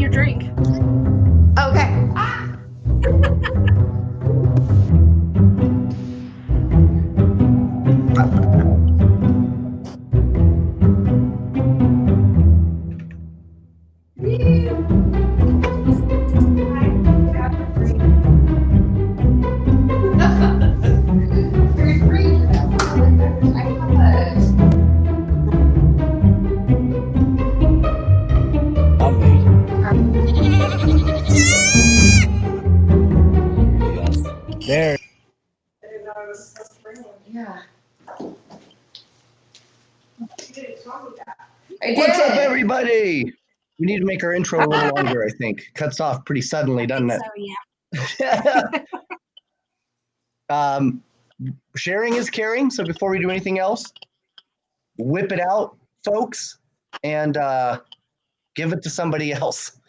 your drink. Okay. There. Yeah. What's up, everybody? We need to make our intro a little longer, I think. Cuts off pretty suddenly, doesn't it? So, yeah. Sharing is caring. So before we do anything else, whip it out, folks, and give it to somebody else.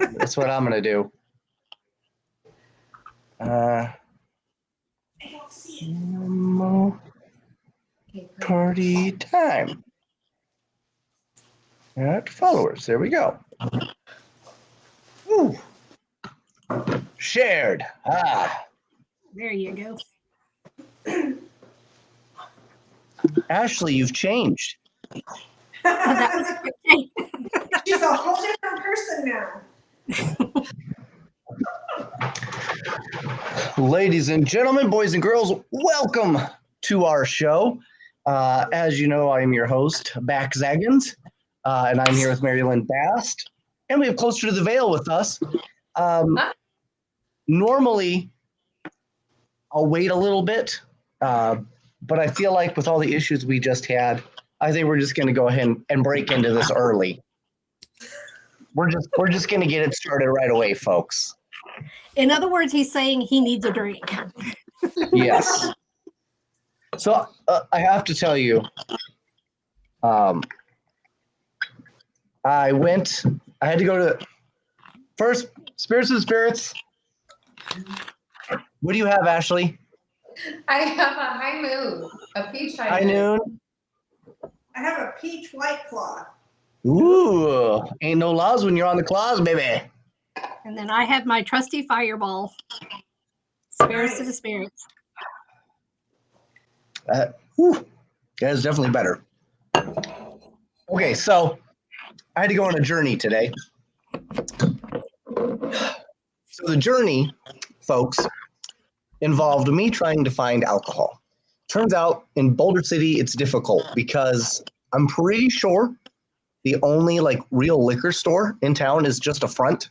That's what I'm going to do. Party time. Add followers. There we go. Ooh. Shared. There you go. Ashlee, you've changed. That was a quick thing. She's a whole different person now. Ladies and gentlemen, boys and girls, welcome to our show. As you know, I'm your host, Back Zaggins, and I'm here with MaryLynn Bast, and we have Closer to the Veil with us. Normally, I'll wait a little bit, but I feel like with all the issues we just had, I think we're just going to go ahead and break into this early. We're just going to get it started right away, folks. In other words, he's saying he needs a drink. Yes. So I have to tell you, I had to go to first Spirits and Spirits. What do you have, Ashlee? I have a high moon, a peach high High moon. noon. I have a peach white claw. Ooh, ain't no laws when you're on the claws, baby. And then I have my trusty fireball. Spirits to the spirits. That is definitely better. Okay, so I had to go on a journey today. So the journey, folks, involved me trying to find alcohol. Turns out in Boulder City, it's difficult because I'm pretty sure the only like real liquor store in town is just a front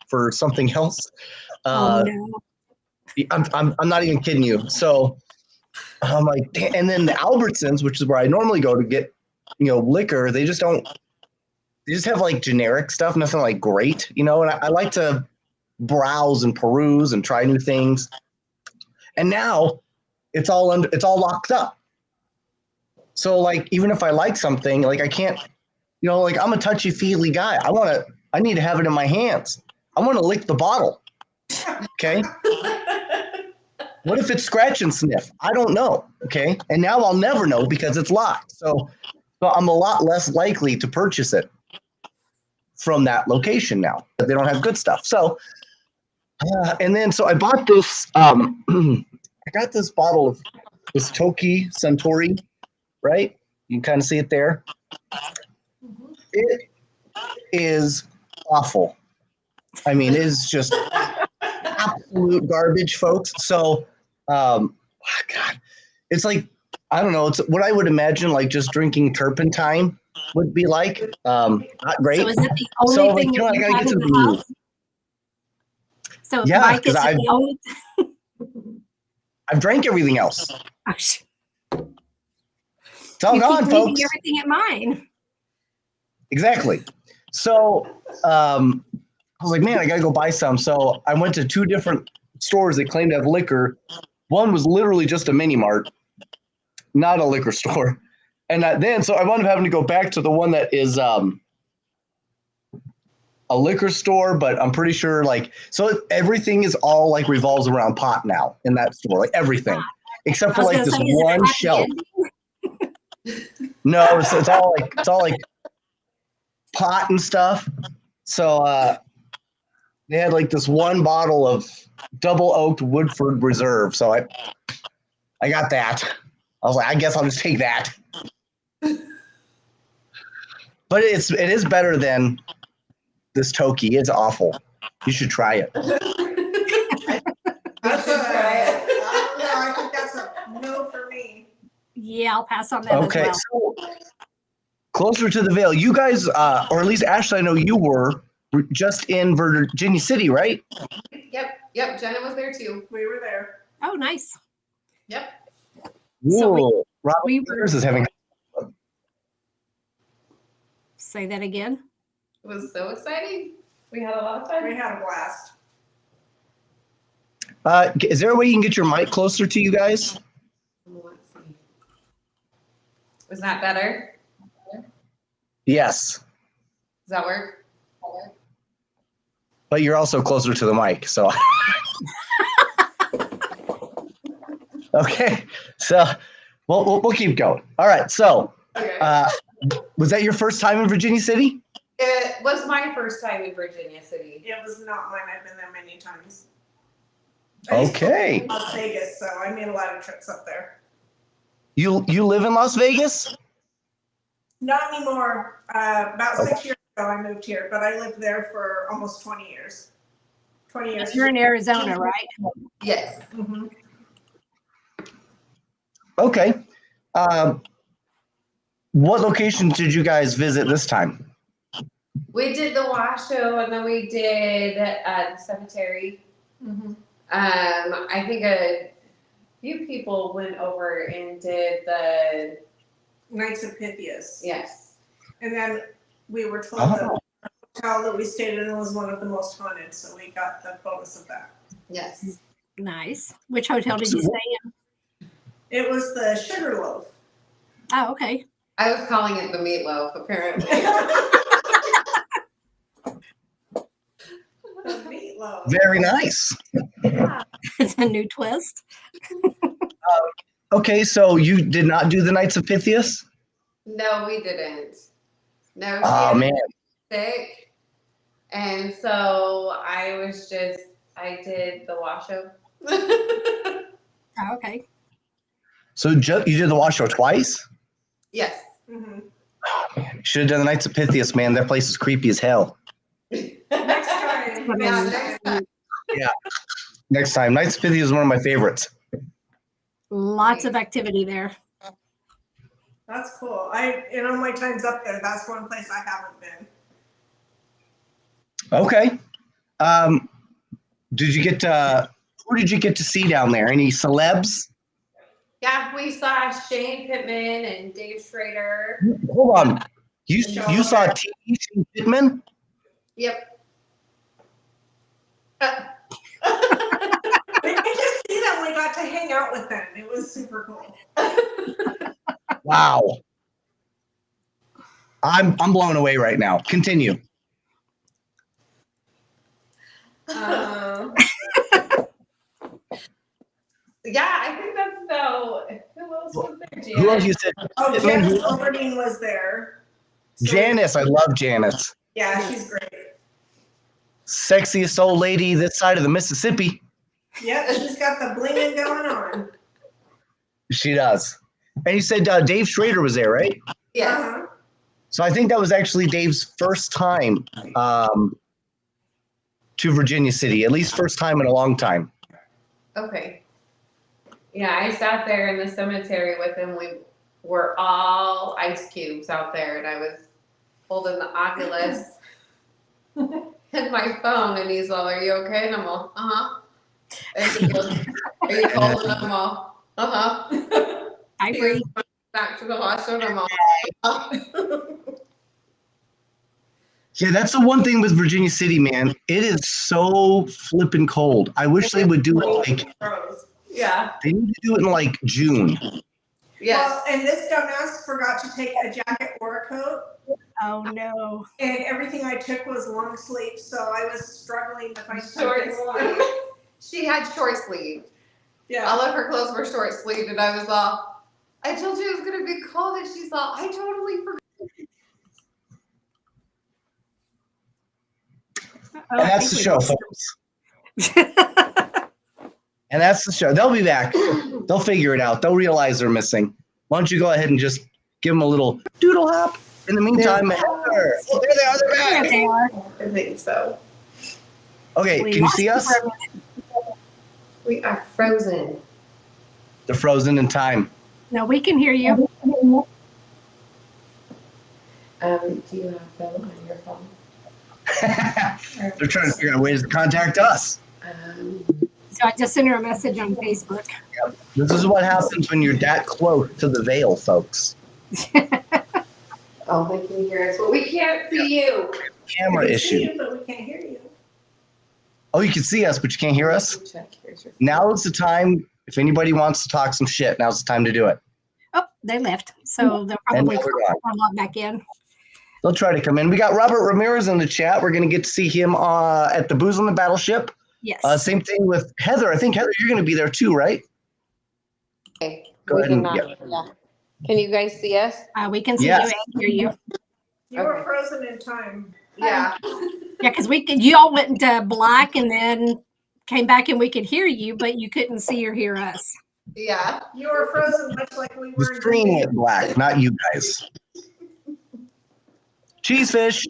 for something else. Oh no. I'm not even kidding you. So I'm like, and then the Albertsons, which is where I normally go to get, liquor, they just have like generic stuff, nothing like great, and I like to browse and peruse and try new things. And now it's all locked up. So like, even if I like something, like I can't, like I'm a touchy-feely guy. I need to have it in my hands. I want to lick the bottle. Okay. What if it's scratch and sniff? I don't know. Okay. And now I'll never know because it's locked. So I'm a lot less likely to purchase it from that location now. They don't have good stuff. So, so I bought this, I got this bottle of this Toki Suntory, right? You can kind of see it there. It is awful. I mean, it is just absolute garbage, folks. So, God, it's like, I don't know. It's what I would imagine like just drinking turpentine would be like. Not great. So is that the only thing I gotta get to the house? So yeah, Mike is because the only. I've drank everything else. It's all gone, folks. Everything at mine. Exactly. So I was like, man, I gotta go buy some. So I went to two different stores that claimed to have liquor. One was literally just a mini mart, not a liquor store. And so I wound up having to go back to the one that is a liquor store, but I'm pretty sure so everything is all like revolves around pot now in that store, like everything, except for like this one shelf. No, it's all like pot and stuff. So they had like this one bottle of double oaked Woodford Reserve. So I got that. I was like, I guess I'll just take that. But it is better than this Toki. It's awful. You should try it. That's should try it. I don't know. I think that's a no for me. Yeah, I'll pass on that Okay, as well. so closer to the Vale. You guys, or at least Ashley, I know you were just in Virginia City, right? Yep. Jenna was there too. We were there. Oh, nice. Yep. So Whoa. Robert we were- Spears is having. Say that again. It was so exciting. We had a lot of fun. We had a blast. Is there a way you can get your mic closer to you guys? Let's see. Was that better? Yes, Does that work? but you're also closer to the mic, so. Okay, so we'll keep going. All right, so Okay. was that your first time in Virginia City? It was my first time in Virginia City. It was not mine. I've been there many times. I used to Okay. live in Las Vegas, so I made a lot of trips up there. You live in Las Vegas? Not anymore. About 6 years ago, I moved here, but I lived there for almost 20 years. 20 years. You're in Arizona, right? Yes. Mhm. Okay. What location did you guys visit this time? We did the Washoe and then we did the cemetery. Mhm. I think a few people went over and did the, Knights of Pythias. yes. And then we were told Oh. that the hotel that we stayed in was one of the most haunted, so we got the bonus of that. Yes. Nice. Which hotel did you stay in? It was the Sugarloaf. Oh, okay. I was calling it the meatloaf, apparently. The meatloaf. Very nice. It's a new twist. Okay, so you did not do the Knights of Pythias? No, we didn't. No, she Oh had man. sick. And so I did the Washoe. Oh, okay. So you did the Washoe twice? Yes. Mhm. Oh man, you should have done the Knights of Pythias, man. That place is creepy as hell. Next time. Yeah, next time. Next time, Knights of Pythias is one of my favorites. Lots of activity there. That's cool. In all my times up there, that's one place I haven't been. Okay. Did you get who did you get to see down there? Any celebs? Yeah, we saw Shane Pittman and Dave Schrader. Hold on. You saw TV Shane Pittman? Yep. We didn't just see them, we got to hang out with them. It was super cool. Wow. I'm blown away right now. Continue. Yeah, I think that's about. Who else was there? Janet? Who else you said? Oh, Pittman? Janice Silverstein was there. So- Janice. I love Janice. Yeah, she's great. Sexiest old lady this side of the Mississippi. Yep, she's got the blinging going on. She does. And you said Dave Schrader was there, right? Yes. Uh-huh. So I think that was actually Dave's first time to Virginia City, at least first time in a long time. Okay. Yeah, I sat there in the cemetery with him. We were all ice cubes out there, and I was holding the Oculus and my phone, and he's all, "Are you okay?" And I'm all, "Uh-huh." And he goes, "Are you cold?" And I'm all, "Uh-huh." I He agree. goes back to the Washoe, and I'm all, "Uh-huh." Yeah, that's the one thing with Virginia City, man. It is so flippin' cold. I wish they would do it like Rose. Yeah. they need to do it in like June. Yes. Well, and this dumbass forgot to take a jacket or a coat, Oh no. and everything I took was long sleeve, so I was struggling to find Short something sleeve. She had short sleeve. Yeah. All of her clothes were short sleeved, and I was all, "I told you it was gonna be cold," and she's all, "I totally forgot." Oh, And I that's the think show, we folks. And that's the show. They'll be back. They'll figure it out. They'll realize they're missing. Why don't you go ahead and just give them a little doodle hop? In the meantime, Heather. Oh, there they are. They're There back. they are. I think so. Okay, We can you lost see them us? for a minute. We are frozen. They're frozen in time. No, we can hear you. Do you have them on your phone? They're trying to figure out ways to contact us. So I just sent her a message on Facebook. This is what happens when you're that close to the veil, folks. Oh, they can hear us, but we can't see you. Camera We can see issue. you, but we can't hear you. Oh, you can see us, but you can't hear us? Check. Here's your Now is the time. If anybody wants to talk some shit, now's the time to do it. Oh, they left. So they'll And probably now we're gone. log back in. They'll try to come in. We got Robert Ramirez in the chat. We're going to get to see him at the Booze on the Battleship. Yes. Same thing with Heather. I think, Heather, you're going to be there too, right? Okay. Go ahead and- yeah. Can you guys see us? We can see Yes. you and hear you. You were Okay. frozen in time. Yeah. Yeah, because you all went into black and then came back and we could hear you, but you couldn't see or hear us. Yeah. You were frozen much like we The were in screen Green went black, not you guys. Cheesefish.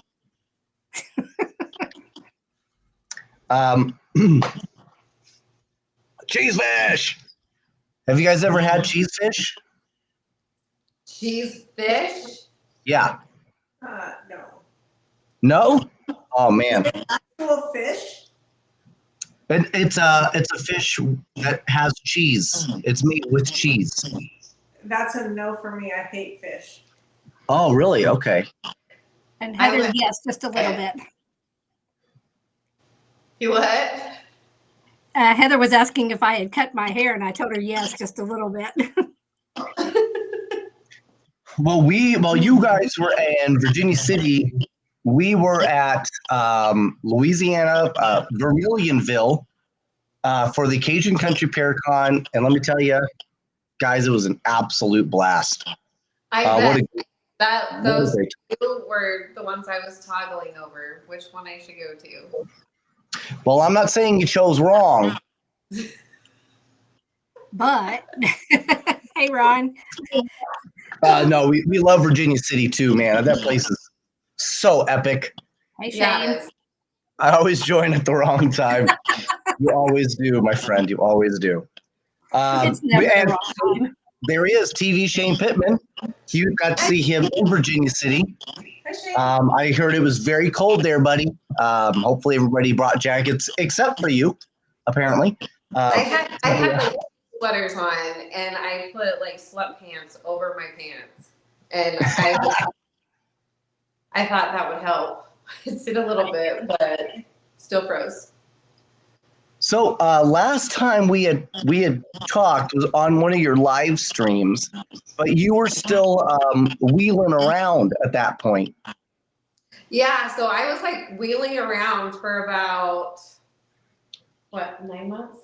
Cheesefish. Have you guys ever had cheesefish? Cheese fish? Yeah. No. No? Oh man. Actual fish? It's a fish that has cheese. It's made with cheese. That's a no for me. I hate fish. Oh, really? Okay. And I Heather, would- yes, just a little bit. You what? Heather was asking if I had cut my hair, and I told her yes, just a little bit. Well, while you guys were in Virginia City, we were at Louisiana, Vermilionville, for the Cajun Country Paracon, and let me tell you, guys, it was an absolute blast. I What bet a- what a those great- two were the ones I was toggling over. Which one I should go to? Well, I'm not saying you chose wrong. But, hey, Ron. No, we love Virginia City too, man. That place is so epic. Hey, Shane. Yeah, it is. I always join at the wrong time. You always do, my friend. You always do. It's never And the wrong time. there he is, TV Shane Pittman. You got to see him in Virginia City. Hi, Shane. I heard it was very cold there, buddy. Hopefully everybody brought jackets except for you, apparently. I had like sweaters on, and I put like sweatpants over my pants, and I thought that would help. It did a little bit, but still froze. So last time we had talked was on one of your live streams, but you were still wheeling around at that point. Yeah, so I was like wheeling around for about 9 months?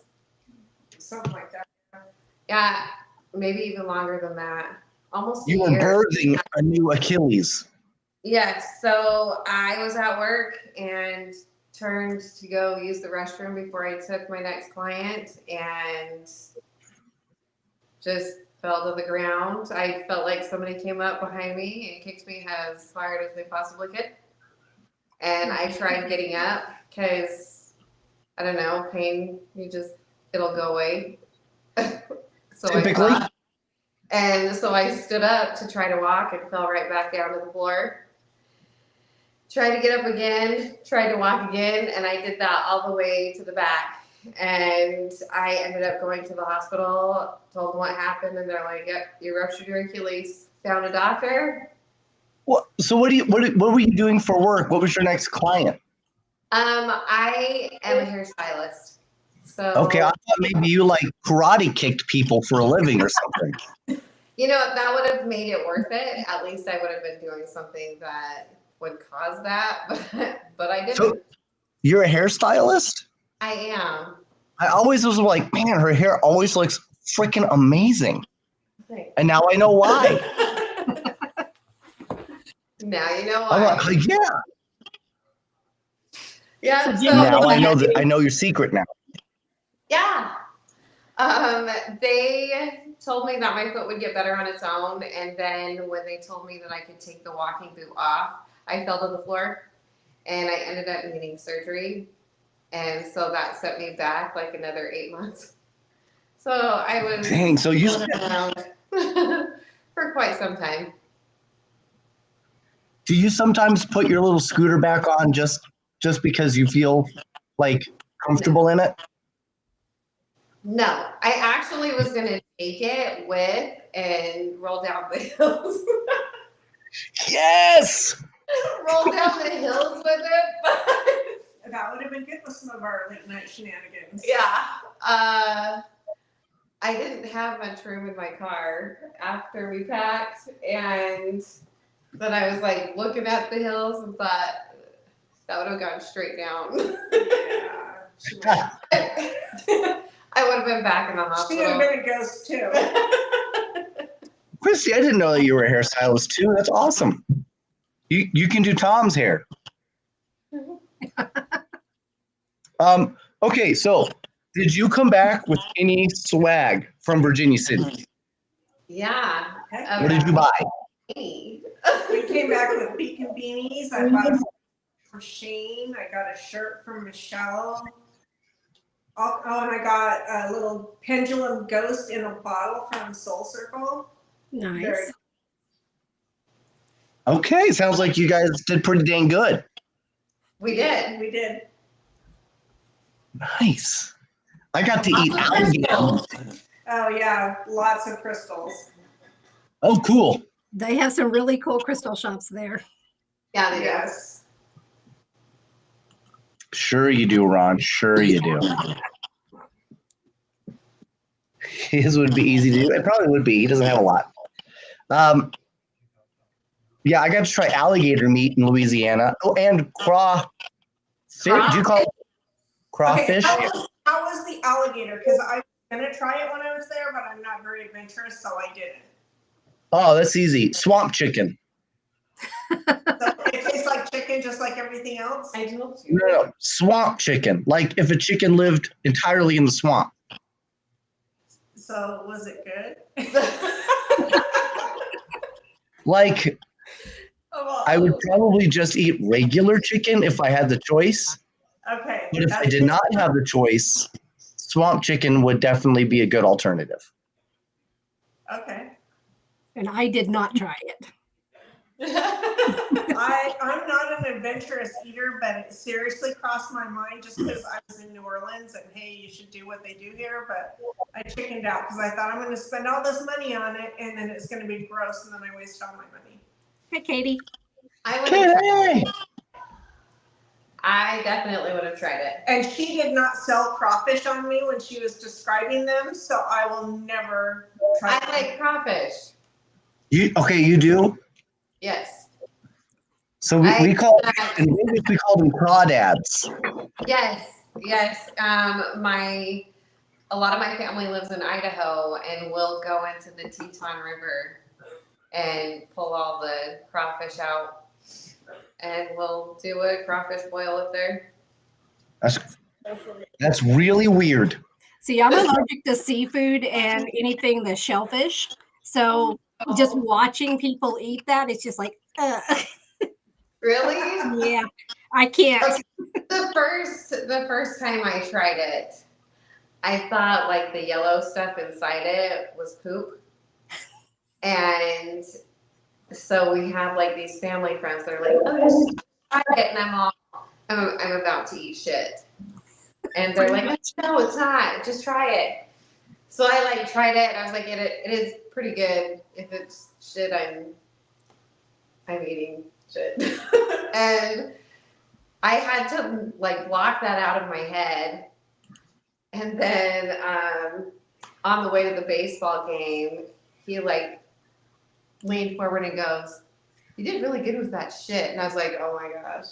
Something like that. Yeah, maybe even longer than that. Almost You a were year. birthing a new Achilles. Yes, so I was at work and turned to go use the restroom before I took my next client and just fell to the ground. I felt like somebody came up behind me and kicked me as hard as they possibly could. And I tried getting up because, I don't know, pain, it'll go away. So Typically. I thought. And so I stood up to try to walk and fell right back down to the floor. Tried to get up again, tried to walk again, and I did that all the way to the back. And I ended up going to the hospital, told them what happened, and they're like, "Yep, you ruptured your Achilles." Found a doctor. So what were you doing for work? What was your next client? I am a hairstylist. So Okay, I thought maybe you like karate kicked people for a living or something. you know, that would have made it worth it. At least I would have been doing something that would cause that, but I didn't. So you're a hairstylist? I am. I always was like, man, her hair always looks freaking amazing. Thanks. And now I know why. Now you know I'm why. like, yeah. Yeah. So So Jenna Now lived I know in- that I know your secret now. yeah. They told me that my foot would get better on its own, and then when they told me that I could take the walking boot off, I fell to the floor, and I ended up needing surgery, and so that set me back like another 8 months. So I was Dang, so you around for quite some time. do you sometimes put your little scooter back on just because you feel like comfortable in it? No, I actually was gonna take it with and roll down the hills. Yes. Roll down the hills with it, but That would have been good with some of our late night shenanigans. yeah. I didn't have much room in my car after we packed, and then I was like looking at the hills and thought that would have gone straight down. Yeah. She would I would have been back in the she would have hospital. been a ghost too. Christy, I didn't know that you were a hairstylist too. That's awesome. You can do Tom's hair. Okay, so did you come back with any swag from Virginia City? Yeah. Heck What did you buy? Me. We came back with beacon beanies. I bought a for Shane. I got a shirt from Michelle. Oh, and I got a little pendulum ghost in a bottle from Soul Circle. Nice. Very Okay, sounds like you guys did pretty dang good. We did. We did. Nice. I got to eat alligator. Oh yeah, lots of crystals. Oh, cool. They have some really cool crystal shops there. Yeah, they do. Yes. Sure you do, Ron. Sure you do. His would be easy to do. It probably would be. He doesn't have a lot. Yeah, I got to try alligator meat in Louisiana. Oh, and crawfish. Do you call it crawfish? Okay, how was the alligator? Because I was gonna try it when I was there, but I'm not very adventurous, so I didn't. Oh, that's easy. Swamp chicken. So it tastes like chicken, just like everything else. I told you. No. Swamp chicken. Like if a chicken lived entirely in the swamp. So was it good? Like I would probably just eat regular chicken if I had the choice. Okay. But if I did not have the choice, swamp chicken would definitely be a good alternative. Okay. And I did not try it. I'm not an adventurous eater, but it seriously crossed my mind just because I was in New Orleans and hey, you should do what they do here. But I chickened out because I thought I'm going to spend all this money on it and then it's going to be gross and then I waste all my money. Hey, Katie. I definitely would have tried it. And she did not sell crawfish on me when she was describing them, so I will never try I like crawfish. You do? Yes. So we call in English we call them crawdads. Yes. A lot of my family lives in Idaho, and we'll go into the Teton River and pull all the crawfish out, and we'll do a crawfish boil up there. That's really weird. See, I'm allergic to seafood and anything the shellfish. So just watching people eat that, it's just like, Really? yeah, I can't. Okay. The first time I tried it, I thought like the yellow stuff inside it was poop. And so we have like these family friends that are like, oh, just try it. And I'm about to eat shit. And they're like, no, it's not. Just try it. So I like tried it and I was like, it is pretty good. If it's shit, I'm eating shit. And I had to like block that out of my head. And then on the way to the baseball game, he like leaned forward and goes, "You did really good with that shit." And I was like, "Oh my gosh."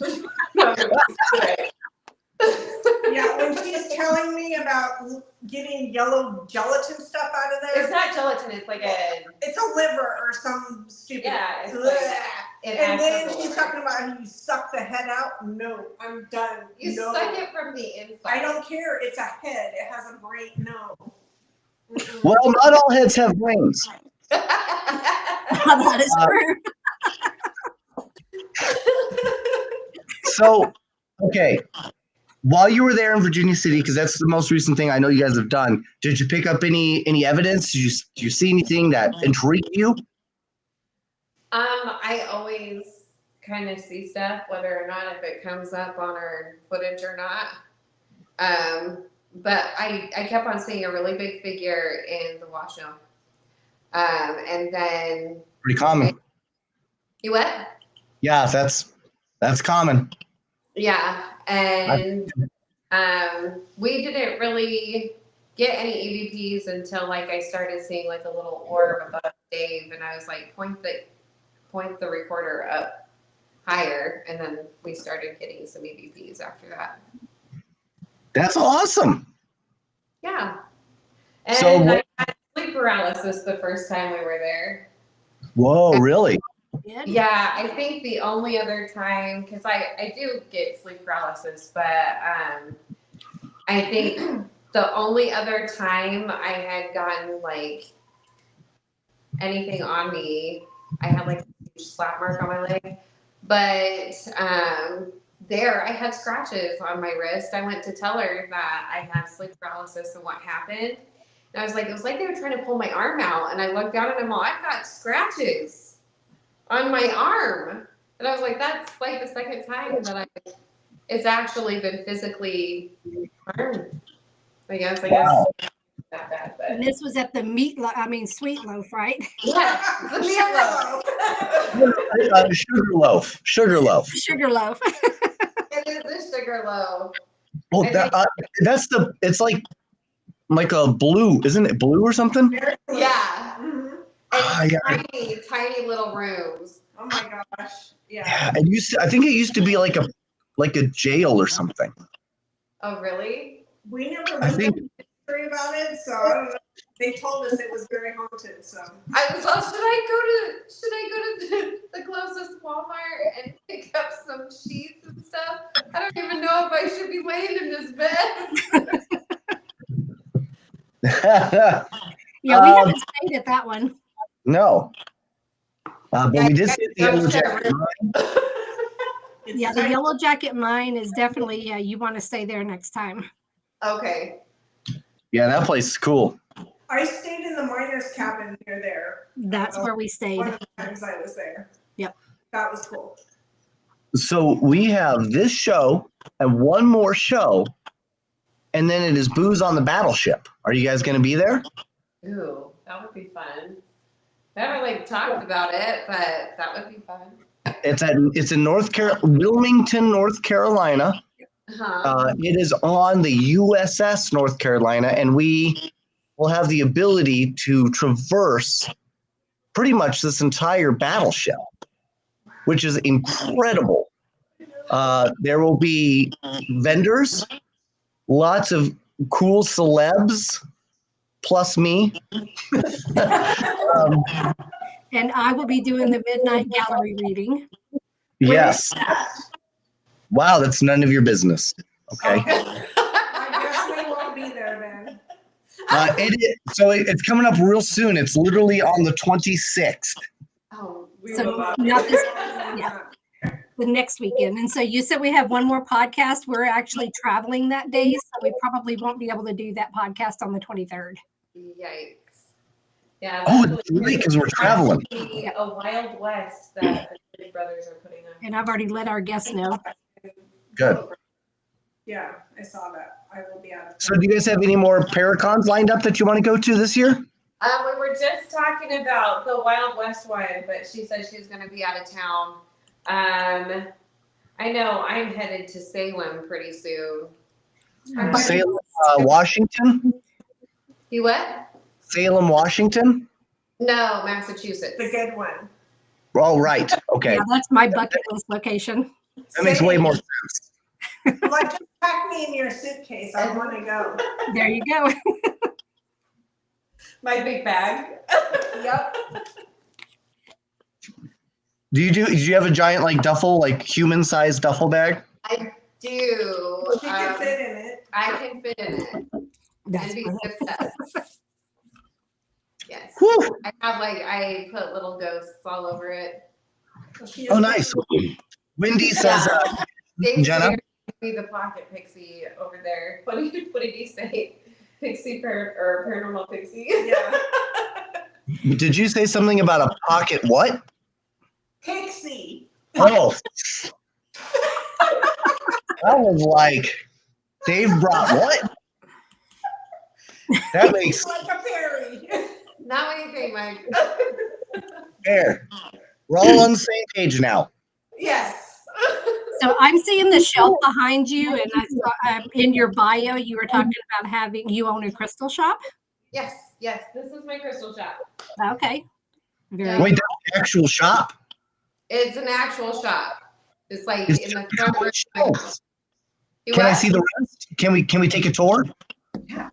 Yeah, when she's telling me about getting yellow gelatin stuff out of there, It's not gelatin, it's like it's a liver or some stupid. Yeah, it's Blech. like- It And adds then up she's more. talking about how you suck the head out. No, I'm done. You no. suck it from the inside. I don't care. It's a head. It has a brain. No. Mm-mm. Well, not all heads have brains. That is true. So, okay. While you were there in Virginia City, because that's the most recent thing I know you guys have done, did you pick up any evidence? Did you see anything that intrigued you? I always kind of see stuff, whether or not if it comes up on our footage or not. But I kept on seeing a really big figure in the washroom. And then Pretty common. you what? Yeah, that's common. Yeah, and we didn't really get any EVPs until like I started seeing like a little orb above Dave, and I was like, point the recorder up higher, and then we started getting some EVPs after that. That's awesome. Yeah, and So I had sleep paralysis the first time we were there. Whoa, really? Good. Yeah, I think the only other time, because I do get sleep paralysis, but I think the only other time I had gotten like anything on me, I had like a huge slap mark on my leg. But there, I had scratches on my wrist. I went to tell her that I had sleep paralysis and what happened. And I was like, it was like they were trying to pull my arm out. And I looked down at them all, I've got scratches on my arm. And I was like, that's like the second time that it's actually been physically harmed. I guess Wow. not bad, And but this was at the sweet loaf, right? yeah, the meatloaf. Sugar loaf. Sugar loaf. It is a sugar loaf. Well, it's like a blue, isn't it blue or something? Yeah. Mhm. And Yeah. tiny little rooms. Oh my gosh. Yeah. Yeah, I think it used to be like a jail or something. Oh, really? We never I looked think up the history about it, so I don't know. They told us it was very haunted, so. I was like, should I go to the closest Walmart and pick up some sheets and stuff? I don't even know if I should be laying in this bed. Yeah, we haven't stayed at that one. no. But Yeah, we did you see the guys Yellow don't share Jacket. Yeah, the Yellow Jacket mine is definitely, you want to stay there next time. Okay. Yeah, that place is cool. I stayed in the miner's cabin near there. That's where we stayed. One of the times I was there. Yep. That was cool. So we have this show and one more show, and then it is Booze on the Battleship. Are you guys going to be there? Ooh, that would be fun. I haven't like talked about it, but that would be fun. It's in Wilmington, North Carolina. It is on the USS North Carolina, and we will have the ability to traverse pretty much this entire battleship, which is incredible. There will be vendors, lots of cool celebs, plus me. And I will be doing the midnight gallery reading. Yes. Wow, that's none of your business. Okay. I guess we won't be there then. It's coming up real soon. It's literally on the 26th. Oh, we So will not. not this, yeah, the next weekend. And so you said we have one more podcast. We're actually traveling that day, so we probably won't be able to do that podcast on the 23rd. Yikes. Yeah. Oh, that's it's really because we're traveling. a Wild West that the Big Brothers are putting on. And I've already let our guests know. Good. Yeah, I saw that. I will be out of So do you guys have any more Paracons lined up that you want to go to this year? We were just talking about the Wild West one, but she said she was going to be out of town. I know I'm headed to Salem pretty soon. Salem, Washington? You what? Salem, Washington? No, Massachusetts. the good one. Oh, right. Okay. Yeah, that's my bucket list location. That makes way more sense. Like, just pack me in your suitcase. I want to go. There you go. My big bag. Yep. Do you have a giant like duffel, like human-sized duffel bag? I do. She can fit in it. I can fit in it. That's And be funny. obsessed. Yes. Whew. I put little ghosts all over it. She Oh, is- nice. Wendy says, Dave's Jenna? there to be the pocket pixie over there. What did he say? Pixie or paranormal pixie? Yeah. did you say something about a pocket what? Pixie. Oh. I was like, Dave brought what? That makes Like a fairy. Not what you think, Mike. fair. We're all on the same page now. Yes. So I'm seeing the shelf behind you, and I saw in your bio you were talking about you own a crystal shop. Yes. This is my crystal shop. Okay. Very Yeah. Wait, that's an actual shop? It's an actual shop. It's like It's in the just front room. shelves. You Can I what? see the rest? Can we take a tour? Yeah.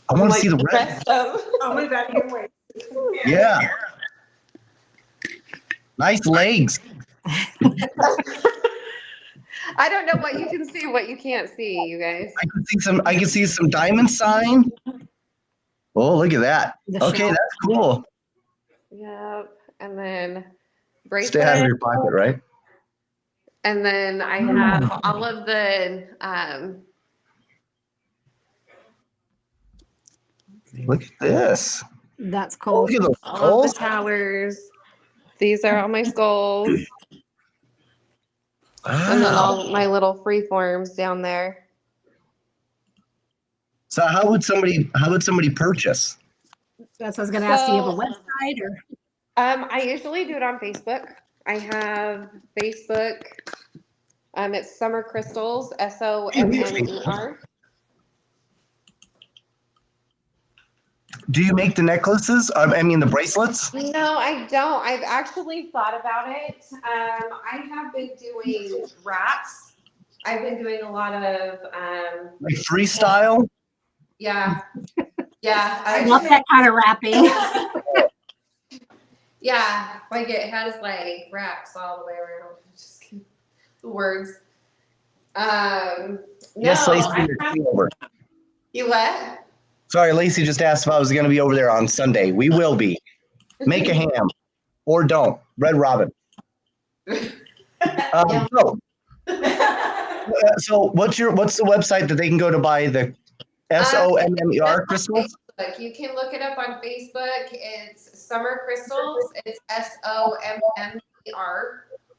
I want to see the rest. Oh my God, you wait. Yeah. Nice legs. I don't know what you can see, what you can't see, you guys. I can see some diamond sign. Oh, look at that. The Okay, shelf. that's cool. Yep. And then Stay out of bracelet. your pocket, right? And then I have all of the Look at this. That's Oh, cool. look at those all of skulls. the towers. These are all my skulls. And then Wow. all my little free forms down there. So how would somebody purchase? That's what I was going to ask. Do you have a So- website or? I usually do it on Facebook. I have Facebook. It's Summer Crystals, SOMMER. Do you make the necklaces? I mean the bracelets? No, I don't. I've actually thought about it. I have been doing wraps. I've been doing a lot of Like freestyle? yeah. Yeah. I love that kind of wrapping. Yeah, like it has like wraps all the way around. Just kidding. The words. No, Yes, Lacey. I you're have, coming over. you what? Sorry, Lacey just asked if I was going to be over there on Sunday. We will be. Make a ham, or don't. Red Robin. Yeah. So what's the website that they can go to buy the SOMMER crystals? Facebook. You can look it up on Facebook. It's Summer Crystals. It's SOMMER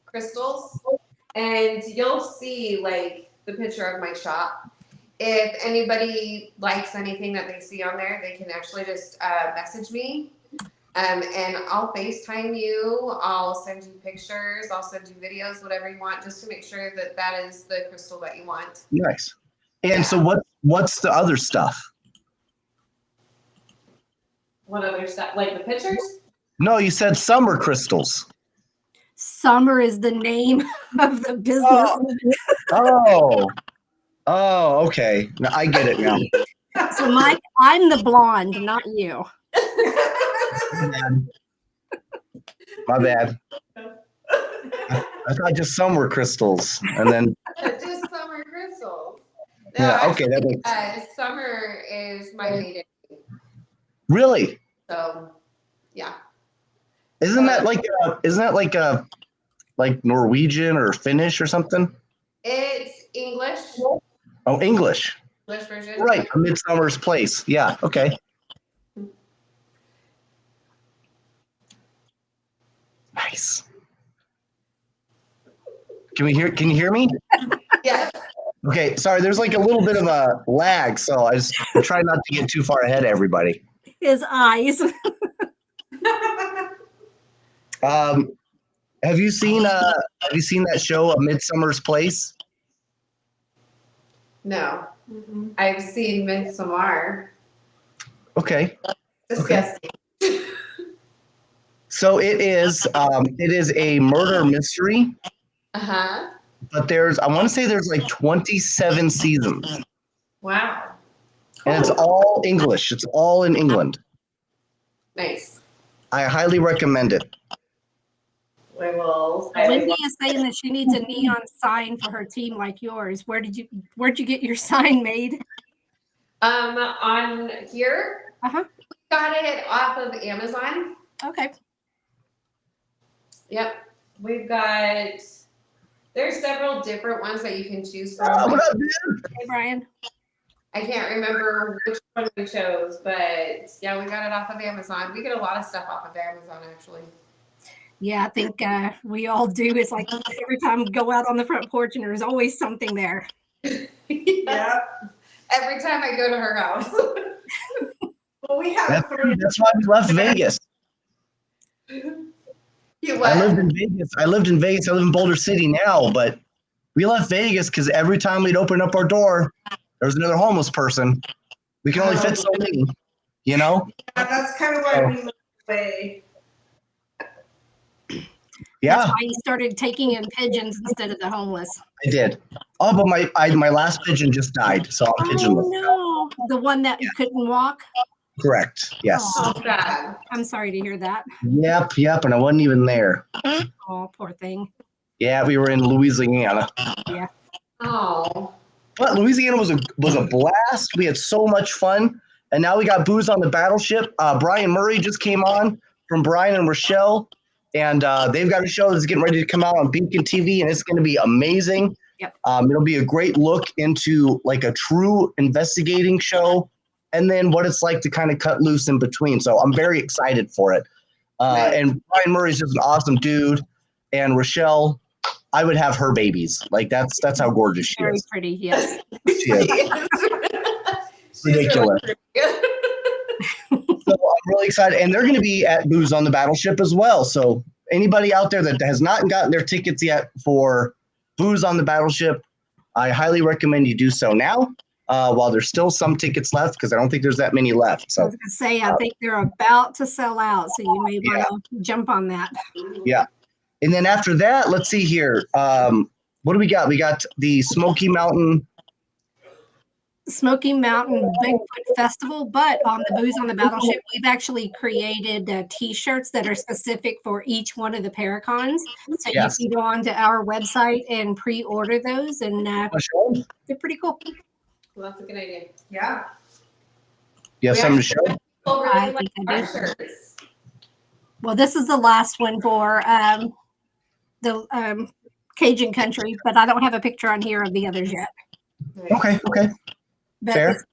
Crystals. And you'll see like the picture of my shop. If anybody likes anything that they see on there, they can actually just message me. And I'll FaceTime you. I'll send you pictures. I'll send you videos, whatever you want, just to make sure that that is the crystal that you want. Nice. And so what's the other stuff? What other stuff? Like the pictures? No, you said summer crystals. Summer is the name of the business. Oh, okay. Now I get it now. So Mike, I'm the blonde, not you. My bad. I thought just summer crystals, and then Just Summer Crystals. No, yeah, okay, that makes Summer is my maiden. really. So, yeah. Isn't that like Norwegian or Finnish or something? It's English. Oh, English. English version. Right, A Midsummer's Place. Yeah, okay. Nice. Can you hear me? Yes. Okay, sorry, there's like a little bit of a lag, so I just try not to get too far ahead of everybody. His eyes. Have you seen that show, A Midsummer's Place? No. Mhm. I've seen Midsommar. Okay. Disgusting. So it is a murder mystery, Uh-huh. but I want to say there's like 27 seasons, Wow. and it's all English. It's all in England. Nice. I highly recommend it. I will. Wendy is saying that she needs a neon sign for her team like yours. Where'd you get your sign made? On here, Uh-huh. got it off of Amazon. Okay. Yep. We've got, there's several different ones that you can choose Oh, from. what up, dude? Hey, Brian. I can't remember which one we chose, but yeah, we got it off of Amazon. We get a lot of stuff off of Amazon, actually. Yeah, I think we all do. It's like every time we go out on the front porch and there's always something there. Yeah. Every time I go to her house. Well, we have That's why we left Vegas. You I lived what? in Vegas. I live in Boulder City now, but we left Vegas because every time we'd open up our door, there was another homeless person. We can only fit so many, you know? that's kind of why we moved away. Yeah, That's why you started taking in pigeons instead of the homeless. I did. Oh, but my last pigeon just died, so I'm pigeonless. Oh, no. The one that couldn't walk? Correct. Yes. So sad. I'm sorry to hear that. Yep. And I wasn't even there. Oh, poor thing. Yeah, we were in Louisiana. Yeah. Oh. But Louisiana was a blast. We had so much fun. And now we got Booze on the Battleship. Brian Murray just came on from Brian and Rochelle. And they've got a show that's getting ready to come out on Beacon TV, and it's going to be amazing. Yep. It'll be a great look into like a true investigating show, and then what it's like to kind of cut loose in between. So I'm very excited for it. And Brian Murray's just an awesome dude, and Rochelle, I would have her babies. Like that's how gorgeous she Very is. pretty, yes. She is She's ridiculous. really good. So I'm really excited. And they're going to be at Booze on the Battleship as well. So anybody out there that has not gotten their tickets yet for Booze on the Battleship, I highly recommend you do so now while there's still some tickets left, because I don't think there's that many left. I So was going to say, I think they're about to sell out, so you may want to jump on that. yeah. And then after that, let's see here. What do we got? We got the Smoky Mountain Bigfoot Festival, but on the Booze on the Battleship, we've actually created T-shirts that are specific for each one of the Paracons. So Yes. you can go onto our website and pre-order those, and they're pretty cool. Well, that's a good idea. Yeah. You have We something to show? People I really like think I our do. shirts. Well, this is the last one for the Cajun country, but I don't have a picture on here of the others yet. Okay. But Fair.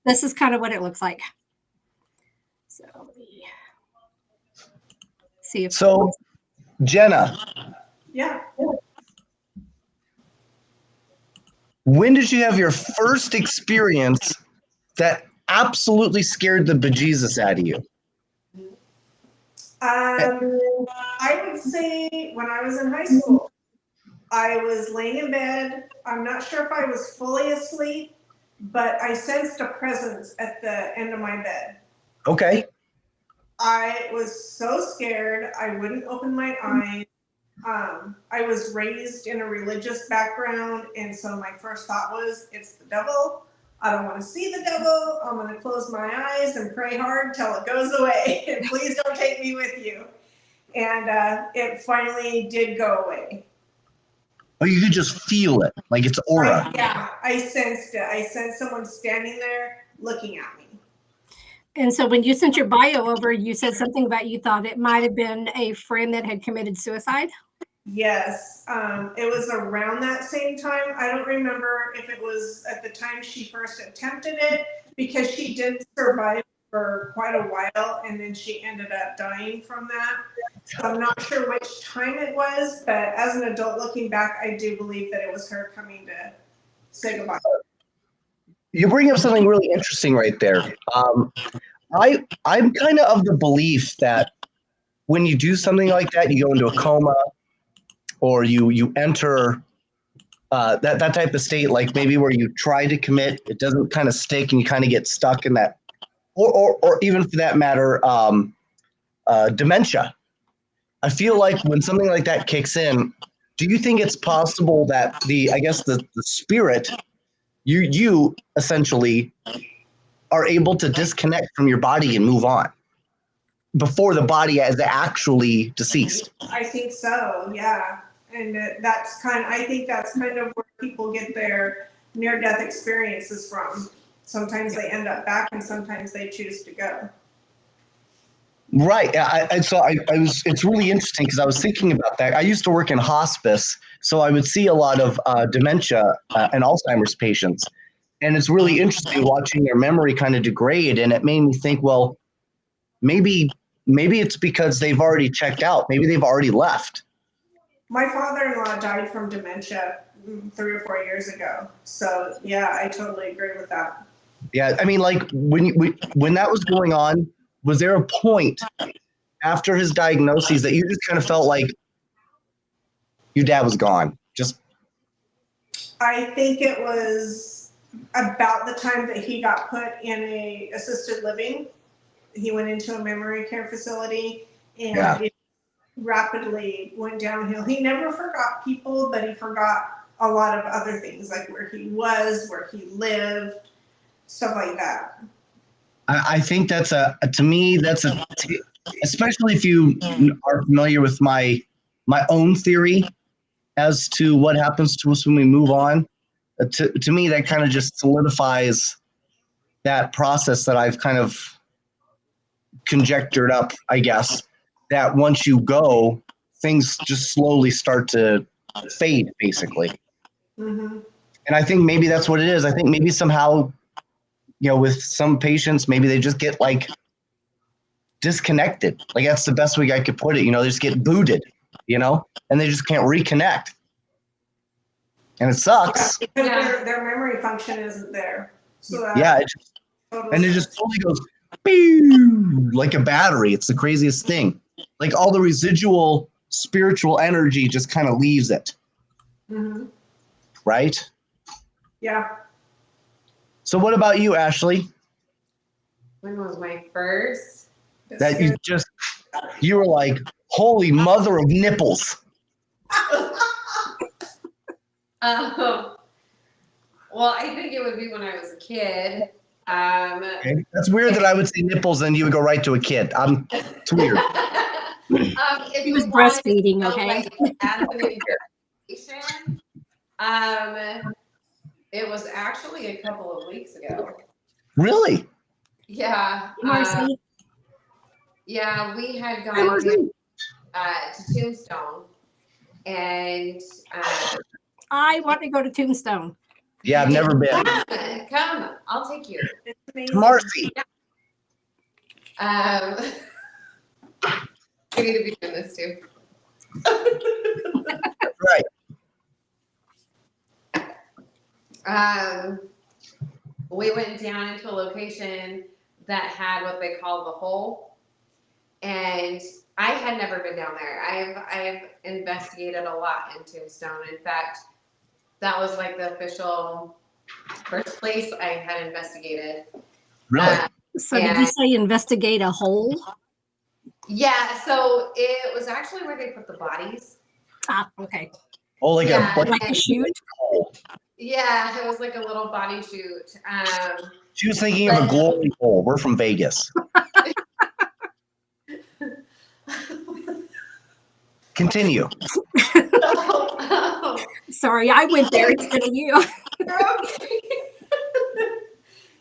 this is kind of what it looks like. So let me see if So, Jenna, Yeah. when did you have your first experience that absolutely scared the bejesus out of you? I would say when I was in high school, I was laying in bed. I'm not sure if I was fully asleep, but I sensed a presence at the end of my bed. Okay. I was so scared, I wouldn't open my eyes. I was raised in a religious background, and so my first thought was, it's the devil. I don't want to see the devil. I'm going to close my eyes and pray hard till it goes away. And please don't take me with you. And it finally did go away. Oh, you could just feel it, like it's aura. I sensed it. I sensed someone standing there looking at me. And so when you sent your bio over, you said something about you thought it might have been a friend that had committed suicide. Yes, it was around that same time. I don't remember if it was at the time she first attempted it, because she did survive for quite a while and then she ended up dying from that. So I'm not sure which time it was, but as an adult looking back, I do believe that it was her coming to say goodbye. You bring up something really interesting right there. I'm kind of the belief that when you do something like that, you go into a coma, or you enter that type of state, like maybe where you try to commit, it doesn't kind of stick, and you kind of get stuck in that, or even for that matter, dementia. I feel like when something like that kicks in, do you think it's possible that the spirit, you essentially are able to disconnect from your body and move on? before the body is actually deceased. I think so, yeah. And I think that's kind of where people get their near-death experiences from. Sometimes they end up back and sometimes they choose to go. Right. It's really interesting because I was thinking about that. I used to work in hospice, so I would see a lot of dementia and Alzheimer's patients. And it's really interesting watching their memory kind of degrade. And it made me think, well, maybe it's because they've already checked out. Maybe they've already left. My father-in-law died from dementia 3 or 4 years ago. So yeah, I totally agree with that. Yeah. I mean, like when that was going on, was there a point after his diagnosis that you just kind of felt like your dad was gone? Just I think it was about the time that he got put in a assisted living. He went into a memory care facility and it rapidly went downhill. He never forgot people, but he forgot a lot of other things, like where he was, where he lived, stuff like that. I think to me, especially if you are familiar with my own theory as to what happens to us when we move on. To me, that kind of just solidifies that process that I've kind of conjectured up, I guess, that once you go, things just slowly start to fade, basically. Mm-hmm. And I think maybe that's what it is. I think maybe somehow, with some patients, maybe they just get like disconnected. Like that's the best way I could put it. They just get booted, and they just can't reconnect. And it sucks. Yeah, because their memory function isn't there. So It just totally goes pew, like a battery. It's the craziest thing. Like all the residual spiritual energy just kind of leaves it. Mm-hmm. Right? Yeah. So what about you, Ashlee? When was my first? That you were like, holy mother of nipples. Well, I think it would be when I was a kid. Okay. That's weird that I would say nipples and you would go right to a kid. It's weird. If He was you wanted to breastfeeding, know, okay? like, as an investigation, it was actually a couple of weeks ago. Really? Yeah. Marcy? Yeah, we had gone to Tombstone, and I want to go to Tombstone. Yeah, I've never been. Come, I'll take you. It's amazing. Marcy. We need to be doing this too. Right. We went down into a location that had what they call the hole, and I had never been down there. I've investigated a lot in Tombstone. In fact, that was like the official first place I had investigated. Really? So did you say investigate a hole? Yeah, so it was actually where they put the bodies. Ah, okay. Oh, like Like a chute? Yeah, it was like a little body chute. She was thinking of a glory hole. We're from Vegas. Continue. Sorry, I went there instead of you. You're okay.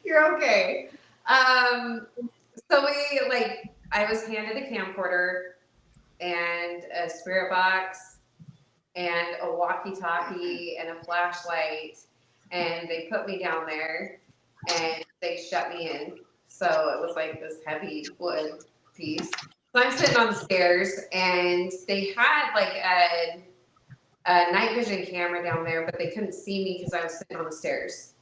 You're okay. So I was handed a camcorder and a spirit box and a walkie-talkie and a flashlight, and they put me down there and they shut me in. So it was like this heavy wood piece. So I'm sitting on the stairs, and they had like a night vision camera down there, but they couldn't see me because I was sitting on the stairs.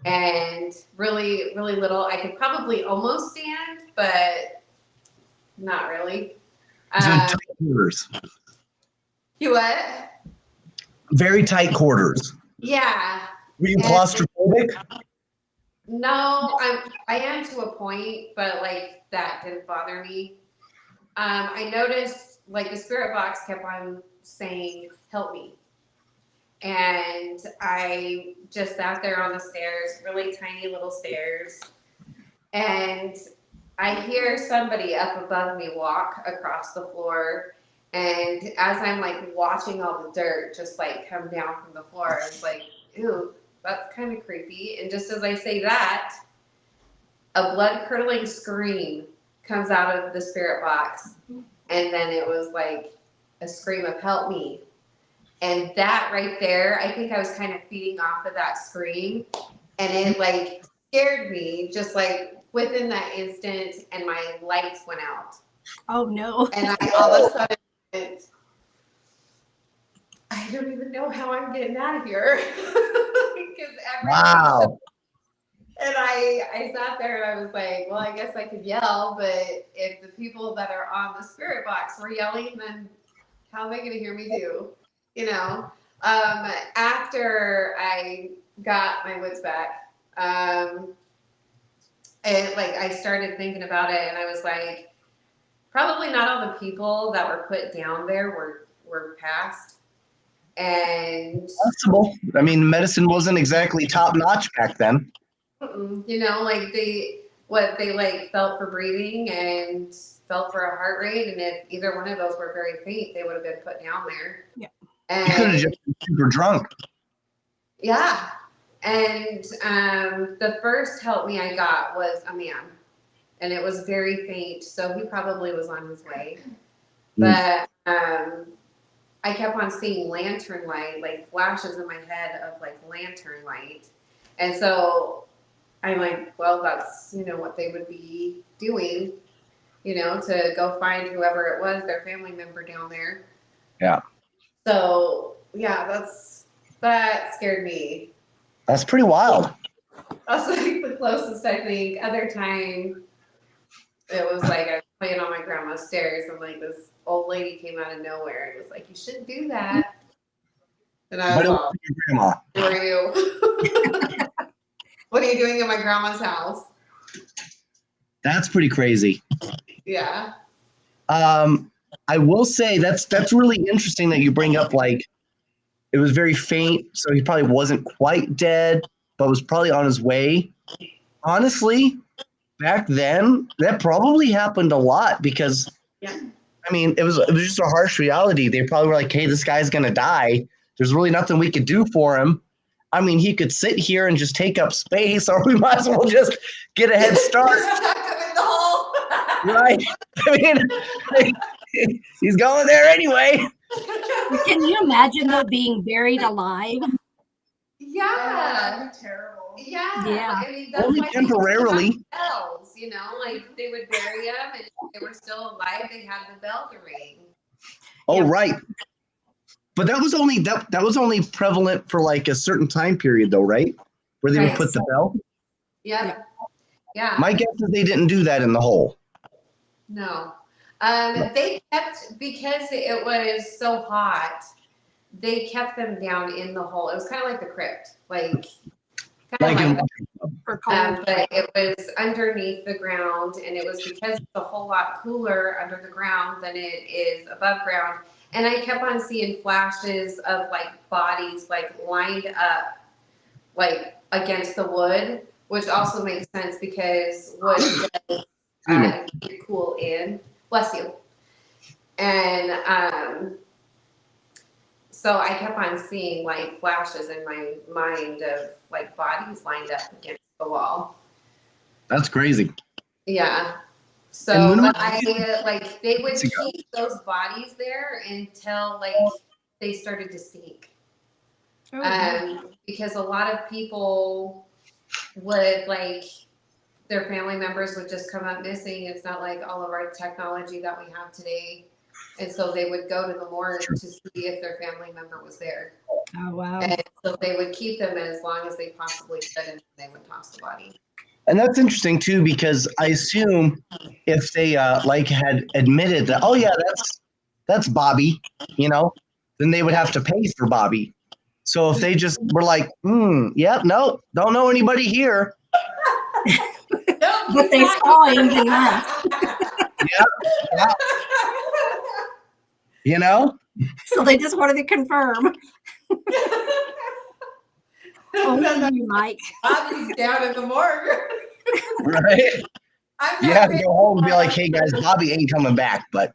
And really, really little. I could probably almost stand, but not really. Tight quarters. You what? Very tight quarters. Yeah. Were you claustrophobic? No, I am to a point, but like that didn't bother me. I noticed like the spirit box kept on saying, "Help me." And I just sat there on the stairs, really tiny little stairs. And I hear somebody up above me walk across the floor. And as I'm like watching all the dirt just like come down from the floor, I was like, ew, that's kind of creepy. And just as I say that, a blood curdling scream comes out of the spirit box. And then it was like a scream of help me. And that right there, I think I was kind of feeding off of that scream. And it like scared me just like within that instant, and my lights went out. Oh no. And I all of a sudden went, I don't even know how I'm getting out of here. Because Wow. And I sat there and I was like, well, I guess I could yell, but if the people that are on the spirit box were yelling, then how am I going to hear me too? You know, after I got my wits back, and like I started thinking about it, and I was like, probably not all the people that were put down there were passed. And Possible. I mean, medicine wasn't exactly top notch back then. you know, like they like felt for breathing and felt for a heart rate, and if either one of those were very faint, they would have been put down there. Yeah. You could have And just been super drunk. yeah, and the first help me I got was a man, and it was very faint, so he probably was on his way. But I kept on seeing lantern light, like flashes in my head of like lantern light, and so I'm like, well, that's, you know, what they would be doing, you know, to go find whoever it was, their family member down there. Yeah. So yeah, that scared me. That's pretty wild. That's like the closest I think. Other time, it was like I was playing on my grandma's stairs, and like this old lady came out of nowhere and was like, "You shouldn't do that." And I But was it all, was your grandma. "Who are you? What are you doing in my grandma's house?" That's pretty crazy. Yeah. I will say that's really interesting that you bring up, like, it was very faint, so he probably wasn't quite dead, but was probably on his way. Honestly, back then, that probably happened a lot because, Yeah. I mean, it was just a harsh reality. They probably were like, hey, this guy's going to die. There's really nothing we could do for him. I mean, he could sit here and just take up space, or we might as well just get a head start. Right? I mean, he's going there anyway. Can you imagine though being buried alive? Yeah. That'd be terrible. Yeah. Yeah. I mean, that's Only why temporarily. they had bells, you know, like they would bury them, and if they were still alive, they had the bell to ring. Oh, Yeah. right. But that was only prevalent for like a certain time period, though, right? Where they would Right. put the bell. Yeah. Yeah. My guess is they didn't do that in the hole. No. They kept, because it was so hot, they kept them down in the hole. It was kind of like the crypt, like kind of like that. For cold. But it was underneath the ground, and it was because it's a whole lot cooler under the ground than it is above ground. And I kept on seeing flashes of like bodies like lined up like against the wood, which also makes sense because wood does get cool in. Bless you. And so I kept on seeing like flashes in my mind of like bodies lined up against the wall. That's crazy. Yeah. And So, when but was- like they would Months ago. keep those bodies there until like they started to sink. Because a lot of people would like their family members would just come up missing. It's not like all of our technology that we have today. And so they would go to the morgue to see if their family member was there. Oh wow. And so they would keep them as long as they possibly could, and they would toss the body. And that's interesting too, because I assume if they like had admitted that, oh yeah, that's Bobby, you know, then they would have to pay for Bobby. So if they just were like, yep, no, don't know anybody here. But they saw him and left. Yeah. You know? So they just wanted to confirm. Oh, you, Mike. Bobby's down in the morgue. Right. I'm You not have to ready. go home and be like, hey guys, Bobby ain't coming back, but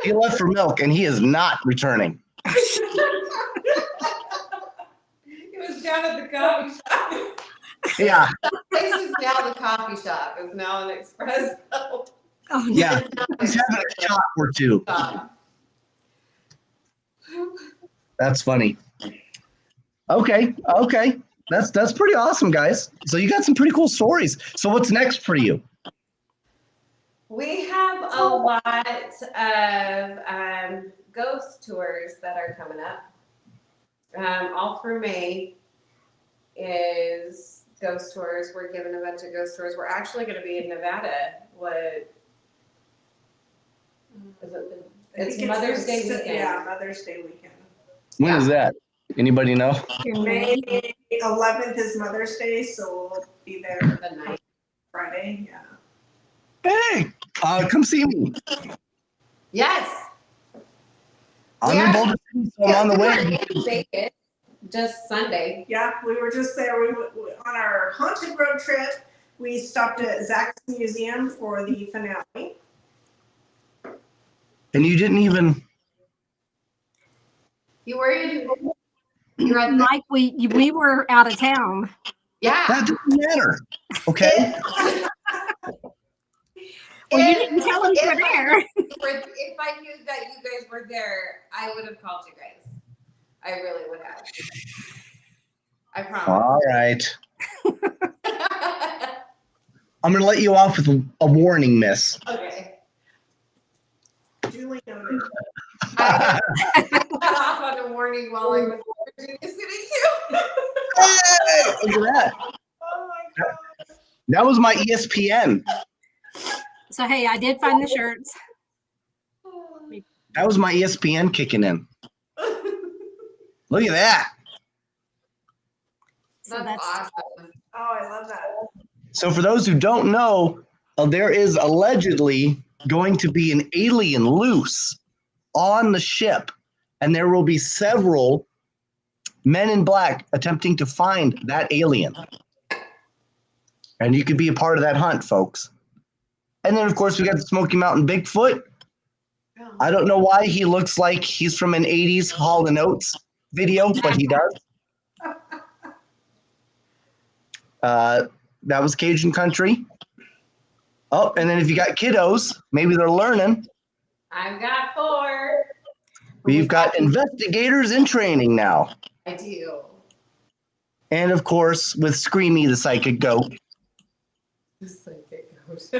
he left for milk and he is not returning. He was down at the coffee shop. Yeah, This is now the coffee shop. It's now an espresso. Oh, no. yeah. He's having a shot or two. That's funny. Okay. That's pretty awesome, guys. So you got some pretty cool stories. So what's next for you? We have a lot of ghost tours that are coming up. All through May is ghost tours. We're giving a bunch of ghost tours. We're actually going to be in Nevada. What is it? It's Mother's Day weekend. Yeah, Mother's Day weekend. When is that? Anybody know? May 11th is Mother's Day, so we'll be there The night. Friday. Yeah. Hey, come see me. Yes. I'm in Boulder City, so I'm on the way. Make it just Sunday. Yeah, we were just there. We on our haunted road trip. We stopped at Zach's Museum for the finale. And you didn't even. You were at the, Mike, we were out of town. yeah. That doesn't matter. Okay. Well, you didn't tell us we're there. If I knew that you guys were there, I would have called you guys. I really would have. I promise. All right. I'm going to let you off with a warning, miss. Okay. Duly noted. I got off on a warning while I was in Virginia City too. Hey, look at that. Oh my god. That was my ESPN. So, hey, I did find the shirts. That was my ESPN kicking in. Look at that. So That's awesome. Oh, I love that. So for those who don't know, there is allegedly going to be an alien loose on the ship, and there will be several men in black attempting to find that alien. And you could be a part of that hunt, folks. And then, of course, we got the Smoky Mountain Bigfoot. I don't know why he looks like he's from an 80s Hall & Oates video, but he does. That was Cajun Country. Oh, and then if you got kiddos, maybe they're learning. I've got 4. We've got investigators in training now. I do. And, of course, with Screamy, the psychic goat. Just like it goes.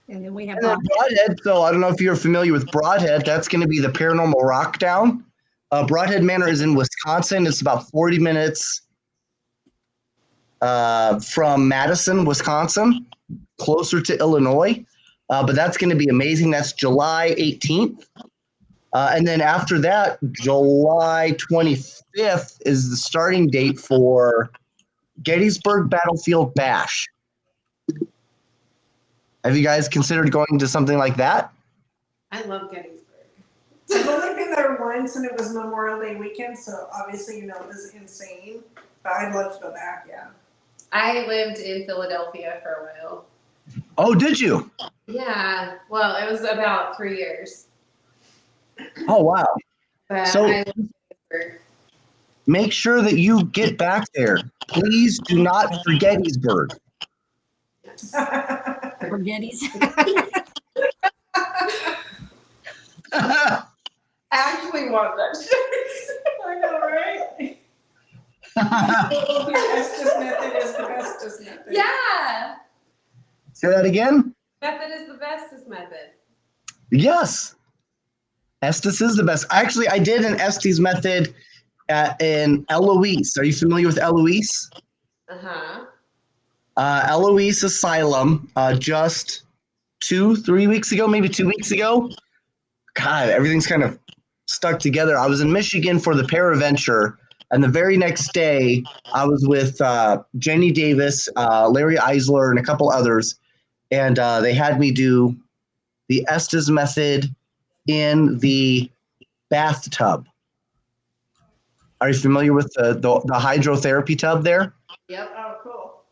And then we have And then Broadhead, so I don't know if you're familiar with Broadhead. That's going to be the Paranormal Rockdown. Broadhead Manor is in Wisconsin. It's about 40 minutes from Madison, Wisconsin, closer to Illinois. But that's going to be amazing. That's July 18th. And then after that, July 25th is the starting date for Gettysburg Battlefield Bash. Have you guys considered going to something like that? I love Gettysburg. I've only been there once, and it was Memorial Day weekend, so obviously, it was insane. But I'd love to go back, yeah. I lived in Philadelphia for a while. Oh, did you? Yeah. Well, it was about 3 years. Oh, wow. But So- I lived in Gettysburg. Make sure that you get back there. Please do not forget Gettysburg. spaghettis. I actually want that shirt. I know, right? Your Estes method is the bestest method. Yeah. Say that again? Method is the bestest method. Yes. Estes is the best. Actually, I did an Estes method in Eloise. Are you familiar with Eloise? Uh-huh. Eloise Asylum, just 2-3 weeks ago, maybe 2 weeks ago. God, everything's kind of stuck together. I was in Michigan for the Paraventure, and the very next day, I was with Jenny Davis, Larry Eisler, and a couple others, and they had me do the Estes method in the bathtub. Are you familiar with the hydrotherapy tub there? Yep. Oh, cool.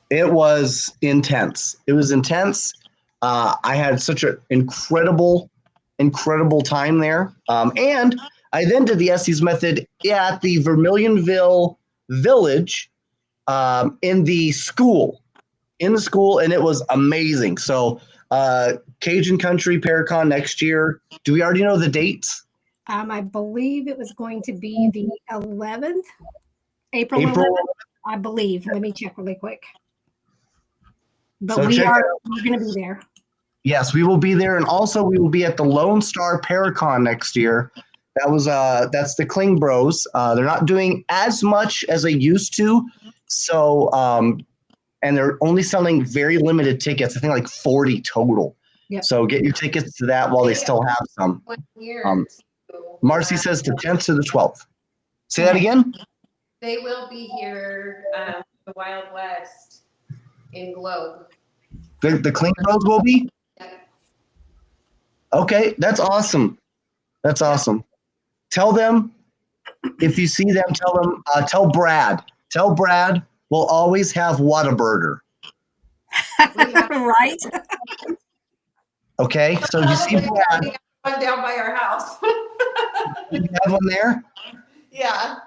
It was intense. It was intense. I had such an incredible time there. And I then did the Estes method at the Vermilionville Village in the school, and it was amazing. So Cajun Country Paracon next year. Do we already know the dates? I believe it was going to be the 11th, April 11th, I believe. Let me check really quick. But So we're going to be there. Yes, we will be there, and also we will be at the Lone Star Paracon next year. That's the Kling Bros. They're not doing as much as they used to, so and they're only selling very limited tickets. I think like 40 total. Yep. So get your tickets to that while they still have some. 1 year. Marcy says the 10th to the 12th. Say that again. They will be here, the Wild West in Globe. The Kling Bros will be. Yep. Okay, that's awesome. That's awesome. Tell them, if you see them, tell Brad. Tell Brad we'll always have Whataburger. Right? Okay, so if you see Brad, We got one down by our house. you have one there. Yeah.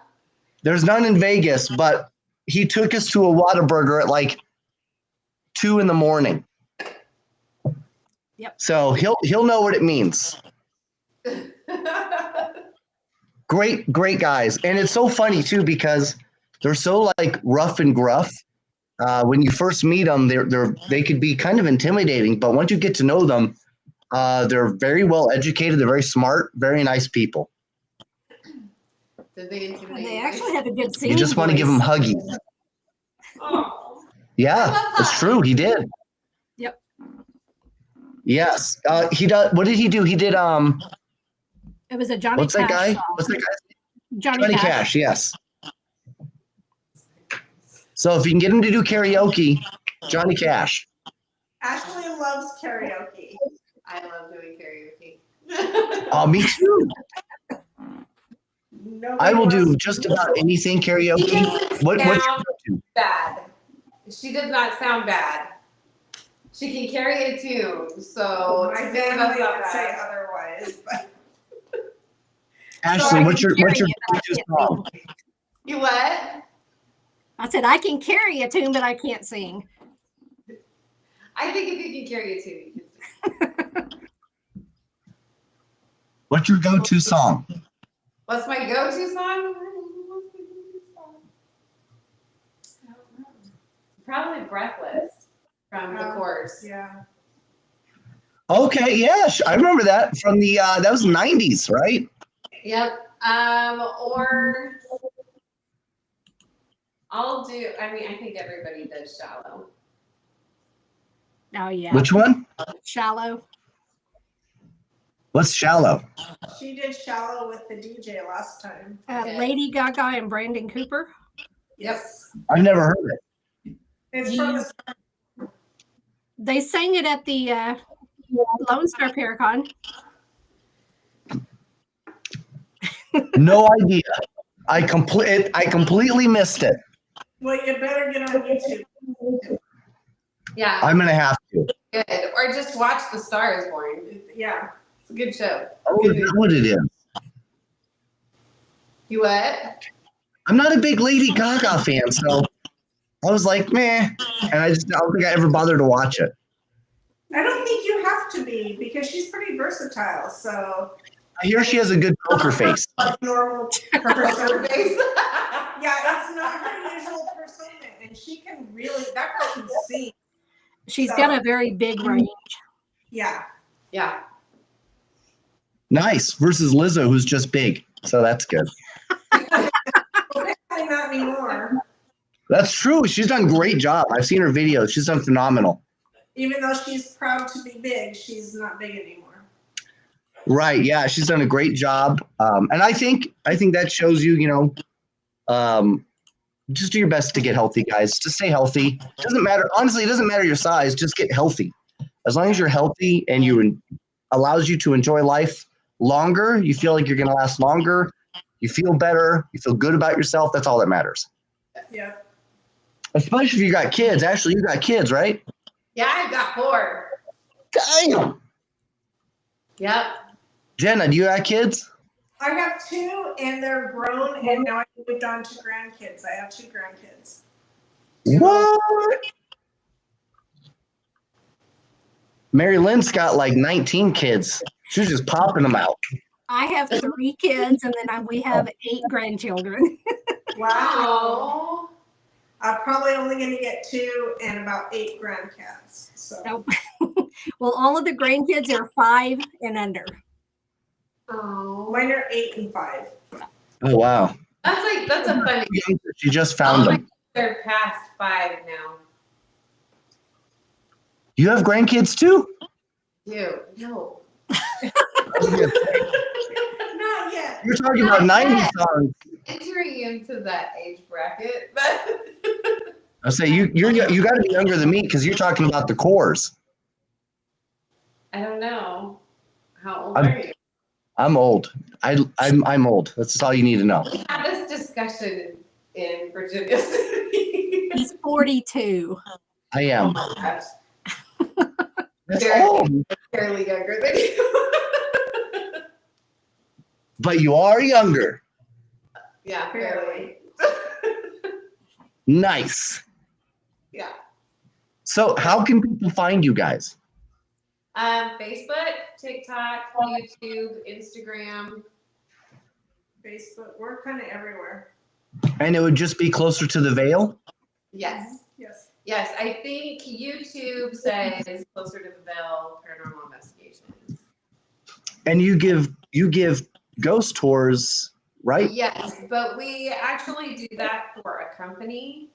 There's none in Vegas, but he took us to a Whataburger at like 2 a.m. Yep. So he'll know what it means. Great guys, and it's so funny too because they're so like rough and gruff. When you first meet them, they could be kind of intimidating, but once you get to know them, they're very well educated. They're very smart, very nice people. Did they intimidate And they you? actually have a good singing You just want to give them voice. huggies. Oh. Yeah, it's true. He did. Yep. Yes, he does. What did he do? He did. It was a Johnny What's that Cash guy? song. What's that guy? Johnny Cash. Yes. So if you can get him to do karaoke, Johnny Cash. Ashlee loves karaoke. I love doing karaoke. Oh, me too. Nobody I will do wants- just about anything She karaoke. doesn't What's your sound go-to? bad. She does not sound bad. She can carry a tune, so My to me, that's family not would say bad. otherwise, but Ashley, what's your Carry it, but I go-to can't song? sing. You what? I said I can carry a tune, but I can't sing. I think if you can carry a tune, you can sing. What's your go-to song? What's my go-to song? Probably Breathless from the Course. yeah. Okay, yeah, I remember that from the that was the 90s, right? Yep. Or I'll do. I mean, I think everybody does Shallow. Oh yeah. Which one? Shallow. What's Shallow? She did Shallow with the DJ last time. Okay. Lady Gaga and Brandon Cooper. Yes. I've never heard it. It's from the They sang it at the Lone Star Paracon. No idea. I completely missed it. Well, you better get on YouTube. Yeah. I'm gonna have to. Good. Or just watch The Star Is Born. Yeah. It's a good show. Oh, is that what it is? You what? I'm not a big Lady Gaga fan, so I was like, meh, and I don't think I ever bothered to watch it. I don't think you have to be because she's pretty versatile. So I hear she has a good poker face. like normal Her person. face. Yeah, it's not her usual persona, and she can really. That girl can sing. She's got a very big range. Yeah. Yeah. Nice versus Lizzo, who's just big, so that's good. Apparently not anymore. That's true. She's done a great job. I've seen her videos. She's done phenomenal. Even though she's proud to be big, she's not big anymore. Right. Yeah, she's done a great job. And I think that shows you, just do your best to get healthy, guys. Just stay healthy. Doesn't matter. Honestly, it doesn't matter your size. Just get healthy. As long as you're healthy and allows you to enjoy life longer, you feel like you're going to last longer, You feel better. You feel good about yourself. That's all that matters. Yeah. Especially if you got kids. Ashley, you got kids, right? Yeah, I've got 4. Damn. Yep. Jenna, do you got kids? I have 2 and they're grown and now I moved on to grandkids. I have 2 grandkids. What? MaryLynn's got like 19 kids. She's just popping them out. I have 3 kids, and then we have 8 grandchildren. Wow. I'm probably only going to get 2 and about 8 grandcats. So. Nope. Well, all of the grandkids are 5 and under. Oh, Mine are 8 and 5. Oh, wow. that's a funny. She just found them. They're past 5 now. You have grandkids too? Dude, no. Not yet. You're talking about 90 songs. Entering into that age bracket, but I say you got to be younger than me because you're talking about the cores. I don't know. How old are you? I'm old. I'm old. That's all you need to know. We had this discussion in Virginia City. He's 42. I am. Oh my gosh. That's Very- old. Fairly younger than you. But you are younger. Yeah, fairly. Nice. Yeah. So how can people find you guys? Facebook, TikTok, YouTube, Instagram. Facebook. We're kind of everywhere. And it would just be closer to the Veil? Yes. Yes. Yes, I think YouTube says closer to the Veil, paranormal investigations. And you give ghost tours, right? Yes, but we actually do that for a company,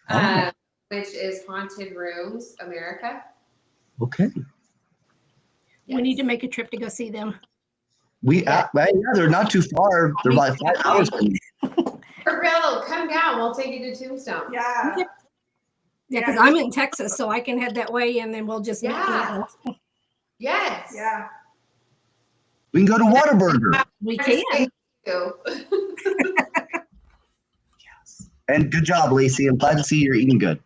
Oh. which is Haunted Rooms America. Okay. We need to make a trip to go see them. Yeah, they're not too far. They're like 5 hours from me. For real, come down. We'll take you to Tombstone. Yeah. Yeah, because I'm in Texas, so I can head that way, and then we'll just meet Yeah. there. Yes. Yeah. We can go to Whataburger. We can. And good job, Lacey. I'm glad to see you're eating good.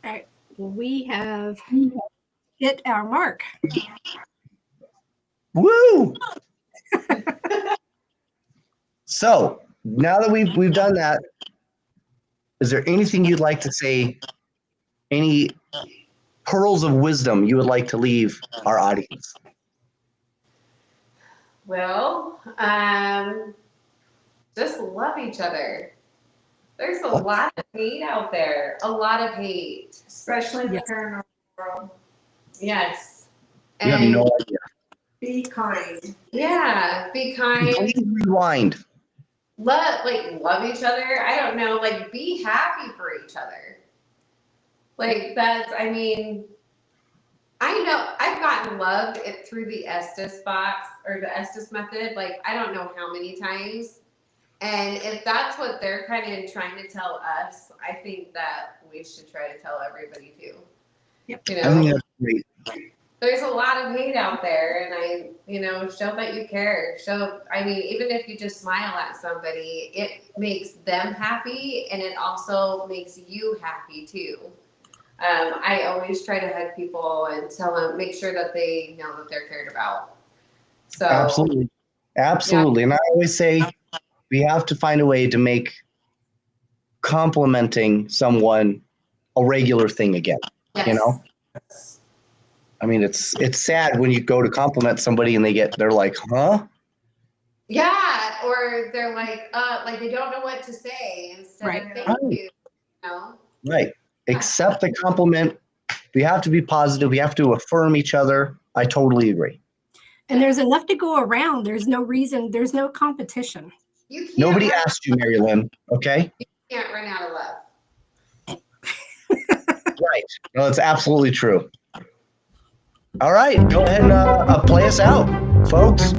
All right. Well, we have hit our mark. Woo! So now that we've done that, is there anything you'd like to say? Any pearls of wisdom you would like to leave our audience? Well, just love each other. There's a lot of hate out there. A lot of hate. Especially the Yes. paranormal world. Yes. You have no idea. Be kind. Yeah, be kind. Please rewind. Love each other. I don't know, be happy for each other. I mean, I know I've gotten loved through the Estes box or the Estes method. I don't know how many times. And if that's what they're kind of trying to tell us, I think that we should try to tell everybody too. Yep. You I think know, that's great. there's a lot of hate out there, and show that you care. Even if you just smile at somebody, it makes them happy, and it also makes you happy too. I always try to hug people and tell them, make sure that they know that they're cared about. So Absolutely. And I always say we have to find a way to make complimenting someone a regular thing again. yes. You know? I mean, it's sad when you go to compliment somebody and they're like, huh? Yeah, or they're they don't know what to say instead Right. of thank Right. you. You know? Right. Accept the compliment. We have to be positive. We have to affirm each other. I totally agree. And there's enough to go around. There's no reason. There's no competition. You can't Nobody run, asked you, MaryLynn. Okay? can't run out of love. Right. No, that's absolutely true. All right. Go ahead and play us out, folks.